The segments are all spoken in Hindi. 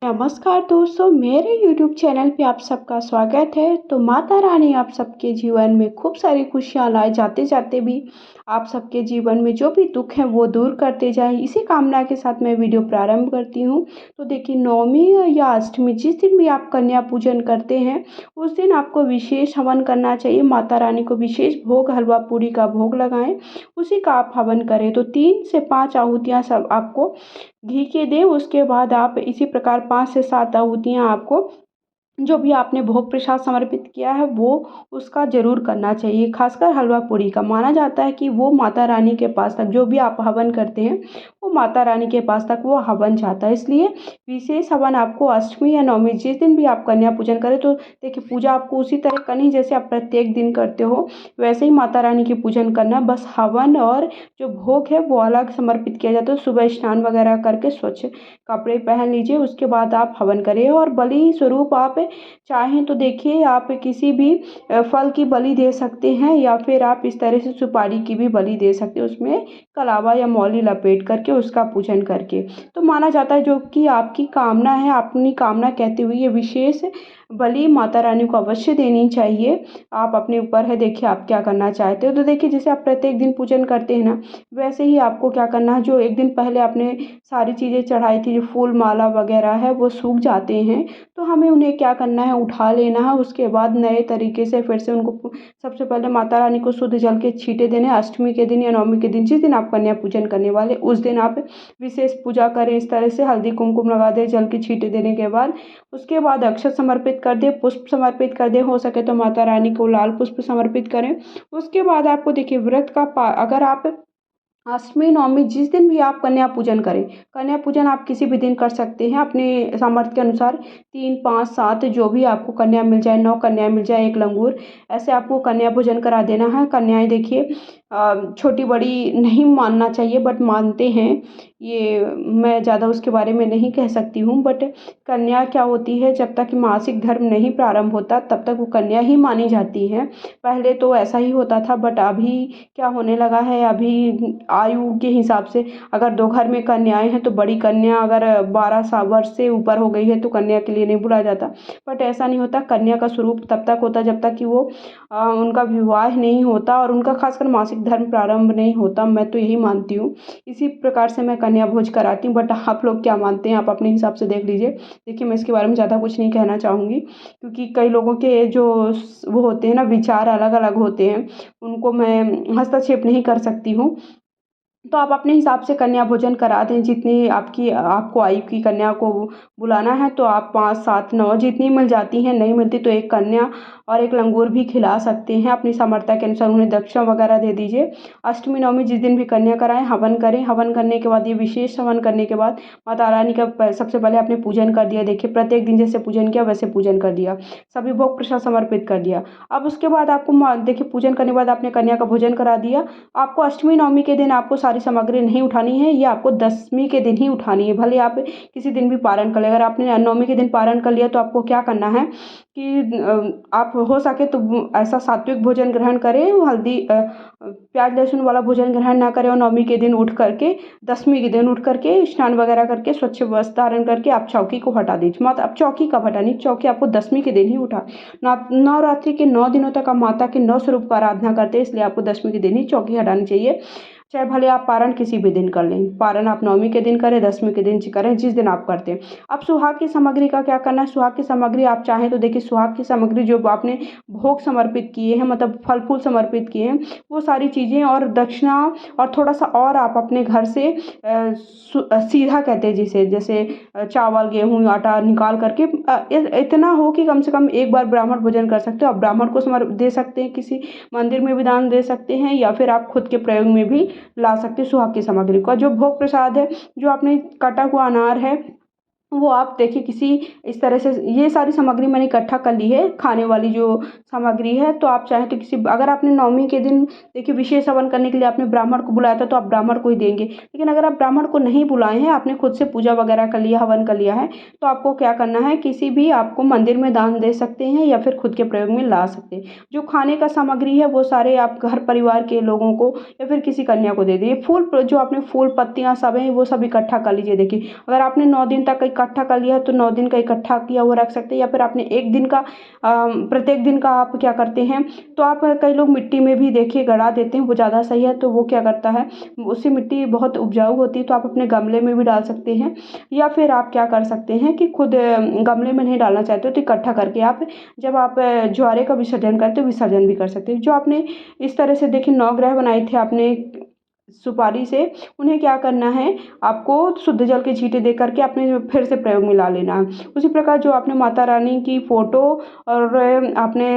नमस्कार दोस्तों, मेरे YouTube चैनल पे आप सबका स्वागत है। तो माता रानी आप सबके जीवन में खूब सारी खुशियाँ लाए, जाते जाते भी आप सबके जीवन में जो भी दुख है वो दूर करते जाए, इसी कामना के साथ मैं वीडियो प्रारंभ करती हूँ। तो देखिए, नवमी या अष्टमी जिस दिन भी आप कन्या पूजन करते हैं उस दिन आपको विशेष हवन करना चाहिए। माता रानी को विशेष भोग, हलवा पूड़ी का भोग लगाएं, उसी का आप हवन करें। तो 3 से 5 आहुतियाँ सब आपको घी के दें। उसके बाद आप इसी प्रकार 5 से 7 आहुतियाँ आपको जो भी आपने भोग प्रसाद समर्पित किया है वो उसका ज़रूर करना चाहिए। खासकर हलवा पूड़ी का माना जाता है कि वो माता रानी के पास तक जो भी आप हवन करते हैं वो माता रानी के पास तक वो हवन जाता है। इसलिए विशेष हवन आपको अष्टमी या नवमी जिस दिन भी आप कन्या पूजन करें, तो देखिए, पूजा आपको उसी तरह करनी जैसे आप प्रत्येक दिन करते हो, वैसे ही माता रानी की पूजन करना। बस हवन और जो भोग है वो अलग समर्पित किया जाता है। सुबह स्नान वगैरह करके स्वच्छ कपड़े पहन लीजिए, उसके बाद आप हवन करिए। और बलि स्वरूप आप चाहें तो देखिए, आप किसी भी फल की बलि दे सकते हैं, या फिर आप इस तरह से सुपारी की भी बलि दे सकते हैं, उसमें कलावा या मौली लपेट करके उसका पूजन करके। तो माना जाता है जो कि आपकी कामना है, अपनी कामना कहते हुए ये विशेष बलि माता रानी को अवश्य देनी चाहिए। आप अपने ऊपर है, देखिए आप क्या करना चाहते हो। तो देखिए, जैसे आप प्रत्येक दिन पूजन करते हैं ना, वैसे ही आपको क्या करना है, जो एक दिन पहले आपने सारी चीज़ें चढ़ाई थी, जो फूल माला वगैरह है वो सूख जाते हैं, तो हमें उन्हें क्या करना है, उठा लेना है। उसके बाद नए तरीके से फिर से उनको सबसे पहले माता रानी को शुद्ध जल के छींटे देने। अष्टमी के दिन या नवमी के दिन जिस दिन आप कन्या पूजन करने वाले उस दिन आप विशेष पूजा करें। इस तरह से हल्दी कुमकुम लगा दें जल के छींटे देने के बाद। उसके बाद अक्षत समर्पित कर दें, पुष्प समर्पित कर दें, हो सके तो माता रानी को लाल पुष्प समर्पित करें। उसके बाद आपको देखिए, व्रत का अगर आप अष्टमी नवमी जिस दिन भी आप कन्या पूजन करें, कन्या पूजन आप किसी भी दिन कर सकते हैं अपने सामर्थ्य के अनुसार। 3 5 7 जो भी आपको कन्या मिल जाए, 9 कन्या मिल जाए, 1 लंगूर, ऐसे आपको कन्या पूजन करा देना है। कन्याएं देखिए, छोटी बड़ी नहीं मानना चाहिए, बट मानते हैं ये, मैं ज़्यादा उसके बारे में नहीं कह सकती हूँ। बट कन्या क्या होती है, जब तक मासिक धर्म नहीं प्रारंभ होता तब तक वो कन्या ही मानी जाती है। पहले तो ऐसा ही होता था, बट अभी क्या होने लगा है, अभी आयु के हिसाब से अगर 2 घर में कन्याएं हैं तो बड़ी कन्या अगर 12 वर्ष से ऊपर हो गई है तो कन्या के लिए नहीं बुलाया जाता। बट ऐसा नहीं होता, कन्या का स्वरूप तब तक होता जब तक कि वो उनका विवाह नहीं होता और उनका खासकर मासिक धर्म प्रारंभ नहीं होता। मैं तो यही मानती हूँ, इसी प्रकार से मैं कन्या भोज कराती हूँ। बट आप लोग क्या मानते हैं, आप अपने हिसाब से देख लीजिए। देखिए, मैं इसके बारे में ज़्यादा कुछ नहीं कहना चाहूँगी, क्योंकि कई लोगों के जो वो होते हैं ना, विचार अलग अलग होते हैं, उनको मैं हस्तक्षेप नहीं कर सकती हूँ। तो आप अपने हिसाब से कन्या भोजन करा दें। जितनी आपकी आपको आयु की कन्या को बुलाना है तो आप 5 7 9 जितनी मिल जाती हैं, नहीं मिलती तो 1 कन्या और 1 लंगूर भी खिला सकते हैं। अपनी सामर्थ्य के अनुसार उन्हें दक्षिणा वगैरह दे दीजिए। अष्टमी नवमी जिस दिन भी कन्या कराएं, हवन करें। हवन करने के बाद, ये विशेष हवन करने के बाद माता रानी का सबसे पहले आपने पूजन कर दिया। देखिए, प्रत्येक दिन जैसे पूजन किया वैसे पूजन कर दिया, सभी भोग प्रसाद समर्पित कर दिया। अब उसके बाद आपको देखिए, पूजन करने के बाद आपने कन्या का भोजन करा दिया। आपको अष्टमी नवमी के दिन आपको सारी सामग्री नहीं उठानी है, ये आपको दसवीं के दिन ही उठानी है। भले आप किसी दिन भी पारण कर ले, अगर आपने नवमी के दिन पारण कर लिया तो आपको क्या करना है कि आप हो सके तो ऐसा सात्विक भोजन ग्रहण करें, हल्दी प्याज लहसुन वाला भोजन ग्रहण ना करें। और नवमी के दिन उठ करके, दसवीं के दिन उठ करके स्नान वगैरह करके स्वच्छ वस्त्र धारण करके आप चौकी को हटा दीजिए। मत अब चौकी कब हटानी, चौकी आपको दसवीं के दिन ही उठा। नवरात्रि के 9 दिनों तक आप माता के 9 स्वरूप का आराधना करते हैं, इसलिए आपको दसवीं के दिन ही चौकी हटानी चाहिए। चाहे भले आप पारण किसी भी दिन कर लें, पारण आप नवमी के दिन करें, दसवीं के दिन करें, जिस दिन आप करते हैं। अब सुहाग की सामग्री का क्या करना है। सुहाग की सामग्री आप चाहें तो देखिए, सुहाग की सामग्री जो आपने भोग समर्पित किए हैं, मतलब फल फूल समर्पित किए हैं, वो सारी चीज़ें और दक्षिणा और थोड़ा सा और आप अपने घर से सीधा कहते हैं जिसे, जैसे चावल गेहूँ आटा निकाल करके इतना हो कि कम से कम एक बार ब्राह्मण भोजन कर सकते हो। आप ब्राह्मण को दे सकते हैं, किसी मंदिर में भी दान दे सकते हैं, या फिर आप खुद के प्रयोग में भी ला सकते हैं सुहाग की सामग्री का। जो भोग प्रसाद है, जो आपने कटा हुआ अनार है, वो आप देखिए किसी इस तरह से, ये सारी सामग्री मैंने इकट्ठा कर ली है, खाने वाली जो सामग्री है। तो आप चाहें तो किसी, अगर आपने नवमी के दिन देखिए विशेष हवन करने के लिए आपने ब्राह्मण को बुलाया था तो आप ब्राह्मण को ही देंगे। लेकिन अगर आप ब्राह्मण को नहीं बुलाए हैं, आपने खुद से पूजा वगैरह कर लिया, हवन कर लिया है, तो आपको क्या करना है, किसी भी आपको मंदिर में दान दे सकते हैं या फिर खुद के प्रयोग में ला सकते हैं। जो खाने का सामग्री है वो सारे आप घर परिवार के लोगों को या फिर किसी कन्या को दे दिए। फूल जो आपने फूल पत्तियाँ सब हैं वो सब इकट्ठा कर लीजिए। देखिए, अगर आपने 9 दिन तक इकट्ठा कर लिया तो 9 दिन का इकट्ठा किया हुआ रख सकते हैं, या फिर आपने एक दिन का प्रत्येक दिन का आप क्या करते हैं, तो आप कई लोग मिट्टी में भी देखिए गड़ा देते हैं, वो ज़्यादा सही है। तो वो क्या करता है, उससे मिट्टी बहुत उपजाऊ होती है, तो आप अपने गमले में भी डाल सकते हैं, या फिर आप क्या कर सकते हैं कि खुद गमले में नहीं डालना चाहते हो तो इकट्ठा करके आप जब आप ज्वारे का विसर्जन करते हो विसर्जन भी कर सकते हो। जो आपने इस तरह से देखिए 9 ग्रह बनाए थे आपने सुपारी से, उन्हें क्या करना है, आपको शुद्ध जल के छींटे दे करके आपने फिर से प्रयोग में ला लेना है। उसी प्रकार जो आपने माता रानी की फ़ोटो और आपने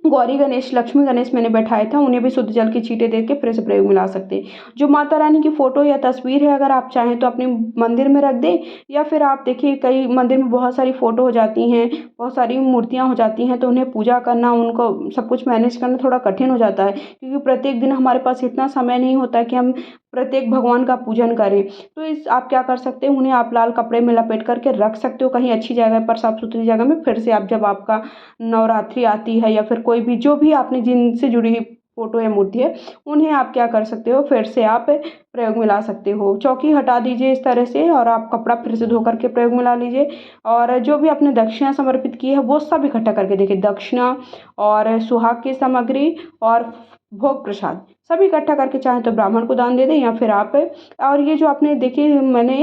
गौरी गणेश, लक्ष्मी गणेश मैंने बैठाया था, उन्हें भी शुद्ध जल की छींटे दे के फिर से प्रयोग में ला सकते हैं। जो माता रानी की फ़ोटो या तस्वीर है, अगर आप चाहें तो अपने मंदिर में रख दें, या फिर आप देखिए कई मंदिर में बहुत सारी फ़ोटो हो जाती हैं, बहुत सारी मूर्तियाँ हो जाती हैं, तो उन्हें पूजा करना, उनको सब कुछ मैनेज करना थोड़ा कठिन हो जाता है, क्योंकि प्रत्येक दिन हमारे पास इतना समय नहीं होता कि हम प्रत्येक भगवान का पूजन करें। तो इस आप क्या कर सकते हैं, उन्हें आप लाल कपड़े में लपेट करके रख सकते हो कहीं अच्छी जगह पर, साफ सुथरी जगह में। फिर से आप जब आपका नवरात्रि आती है, या फिर कोई भी जो भी आपने जिनसे जुड़ी हुई फोटो या मूर्ति है, उन्हें आप क्या कर सकते हो, फिर से आप प्रयोग में ला सकते हो। चौकी हटा दीजिए इस तरह से, और आप कपड़ा फिर से धो करके प्रयोग में ला लीजिए। और जो भी आपने दक्षिणा समर्पित की है वो सब इकट्ठा करके देखिए, दक्षिणा और सुहाग की सामग्री और भोग प्रसाद सभी इकट्ठा करके चाहें तो ब्राह्मण को दान दे दें, या फिर आप, और ये जो आपने देखिए मैंने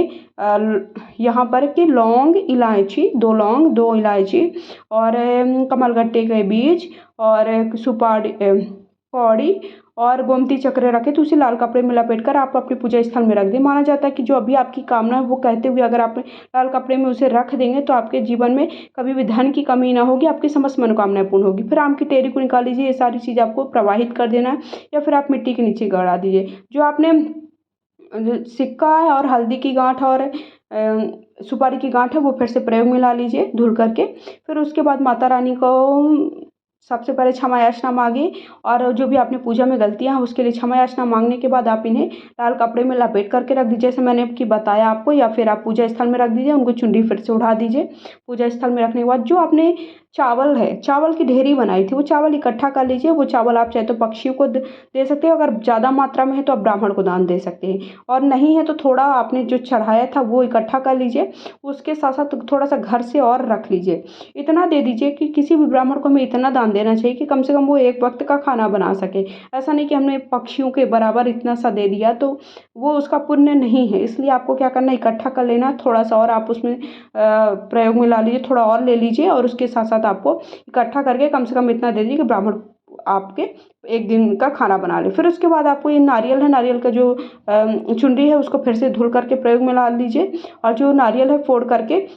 यहाँ पर कि लौंग, इलायची, 2 लौंग, 2 इलायची और कमलगट्टे के बीज और सुपारी, कौड़ी और गोमती चक्र रखे, तो उसे लाल कपड़े में लपेट कर आप अपने पूजा स्थल में रख दें। माना जाता है कि जो अभी आपकी कामना है वो कहते हुए अगर आप लाल कपड़े में उसे रख देंगे तो आपके जीवन में कभी भी धन की कमी ना होगी, आपकी समस्त मनोकामनाएं पूर्ण होगी। फिर आम की टेरी को निकाल लीजिए, ये सारी चीज़ आपको प्रवाहित कर देना है, या फिर आप मिट्टी के नीचे गड़ा दीजिए। जो आपने सिक्का है और हल्दी की गांठ और सुपारी की गांठ है वो फिर से प्रयोग में ला लीजिए धुल करके। फिर उसके बाद माता रानी को सबसे पहले क्षमा याचना मांगे, और जो भी आपने पूजा में गलतियां हैं उसके लिए क्षमा याचना मांगने के बाद आप इन्हें लाल कपड़े में लपेट करके रख दीजिए, जैसे मैंने कि बताया आपको, या फिर आप पूजा स्थल में रख दीजिए, उनको चुनरी फिर से उड़ा दीजिए। पूजा स्थल में रखने के बाद जो आपने चावल है, चावल की ढेरी बनाई थी, वो चावल इकट्ठा कर लीजिए। वो चावल आप चाहे तो पक्षियों को दे सकते हो, अगर ज़्यादा मात्रा में है तो आप ब्राह्मण को दान दे सकते हैं, और नहीं है तो थोड़ा आपने जो चढ़ाया था वो इकट्ठा कर लीजिए, उसके साथ साथ थोड़ा सा घर से और रख लीजिए। इतना दे दीजिए कि किसी भी ब्राह्मण को हमें इतना दान देना चाहिए कि कम से कम वो एक वक्त का खाना बना सके। ऐसा नहीं कि हमने पक्षियों के बराबर इतना सा दे दिया, तो वो उसका पुण्य नहीं है। इसलिए आपको क्या करना है, इकट्ठा कर लेना, थोड़ा सा और आप उसमें प्रयोग में ला लीजिए, थोड़ा और ले लीजिए, और उसके साथ साथ आपको इकट्ठा करके कम से कम इतना दे दीजिए कि ब्राह्मण आपके एक दिन का खाना बना ले। फिर उसके बाद आपको ये नारियल है, नारियल का जो चुनरी है उसको फिर से धुल करके प्रयोग में ला लीजिए, और जो नारियल है फोड़ करके,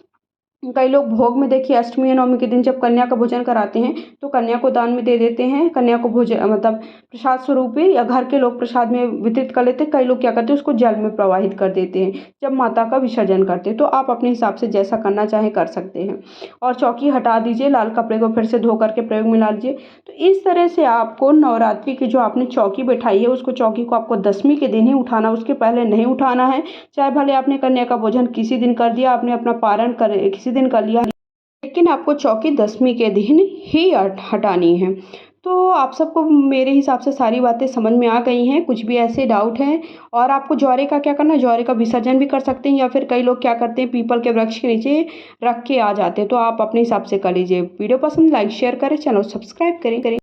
कई लोग भोग में देखिए अष्टमी या नवमी के दिन जब कन्या का भोजन कराते हैं तो कन्या को दान में दे देते हैं, कन्या को भोजन मतलब प्रसाद स्वरूप ही, या घर के लोग प्रसाद में वितरित कर लेते हैं। कई लोग क्या करते हैं, उसको जल में प्रवाहित कर देते हैं जब माता का विसर्जन करते हैं। तो आप अपने हिसाब से जैसा करना चाहें कर सकते हैं। और चौकी हटा दीजिए, लाल कपड़े को फिर से धो करके प्रयोग में ला लीजिए। तो इस तरह से आपको नवरात्रि की जो आपने चौकी बैठाई है, उसको चौकी को आपको 10वीं के दिन ही उठाना, उसके पहले नहीं उठाना है। चाहे भले आपने कन्या का भोजन किसी दिन कर दिया, आपने अपना पारण कर किसी दिन कर लिया, लेकिन आपको चौकी 10वीं के दिन ही हटानी है। तो आप सबको मेरे हिसाब से सारी बातें समझ में आ गई हैं। कुछ भी ऐसे डाउट हैं, और आपको ज्वारे का क्या करना है, ज्वारे का विसर्जन भी कर सकते हैं, या फिर कई लोग क्या करते हैं, पीपल के वृक्ष के नीचे रख के आ जाते हैं। तो आप अपने हिसाब से कर लीजिए। वीडियो पसंद लाइक शेयर करें, चैनल सब्सक्राइब करें।